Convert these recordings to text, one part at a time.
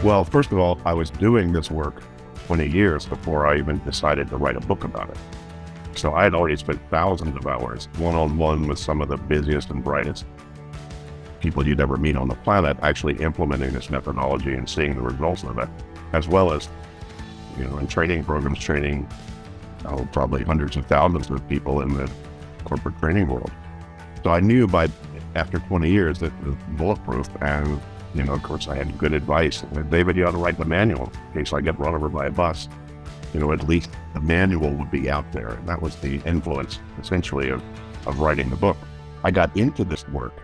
Well, first of all, I was doing this work 20 years before I even decided to write a book about it. So I had already spent thousands of hours one-on-one with some of the busiest and brightest people you'd ever meet on the planet, actually implementing this methodology and seeing the results of it, as well as, in training programs, training probably hundreds of thousands of people in the corporate training world. So I knew after 20 years that it was bulletproof. And, of course, I had good advice. David, you ought to write the manual in case I get run over by a bus. At least the manual would be out there. And that was the influence, essentially, of writing the book. I got into this work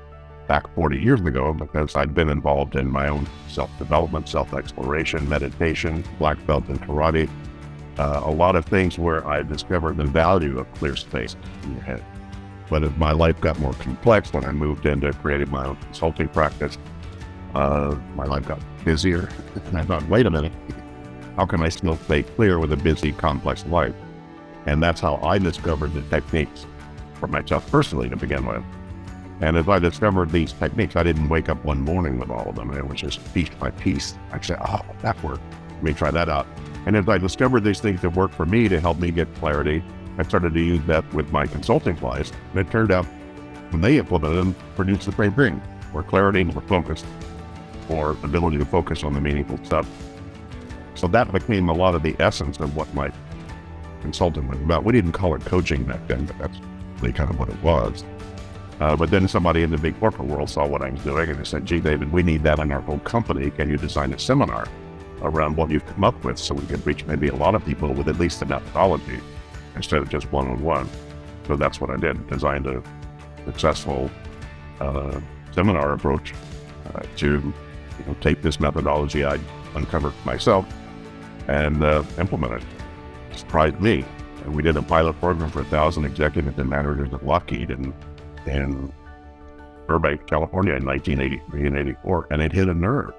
back 40 years ago because I'd been involved in my own self-development, self-exploration, meditation, black belt in karate, a lot of things where I discovered the value of clear space in your head. But as my life got more complex, when I moved into creating my own consulting practice, my life got busier. And I thought, wait a minute, how can I still stay clear with a busy, complex life? And that's how I discovered the techniques for myself personally to begin with. And as I discovered these techniques, I didn't wake up one morning with all of them. It was just piece by piece. I said, oh, that worked. Let me try that out. And as I discovered these things that worked for me to help me get clarity, I started to use that with my consulting clients. And it turned out when they implemented them, produced the same thing, more clarity, more focus, more ability to focus on the meaningful stuff. So that became a lot of the essence of what my consulting was about. We didn't call it coaching back then, but that's really kind of what it was. But then somebody in the big corporate world saw what I was doing and they said, gee, David, we need that in our whole company. Can you design a seminar around what you've come up with so we can reach maybe a lot of people with at least the methodology instead of just one-on-one? So that's what I did, designed a successful seminar approach to take this methodology I uncovered myself and implement it. It surprised me. And we did a pilot program for 1,000 executives and managers at Lockheed in Burbank, California in 1983 and 84, and it hit a nerve.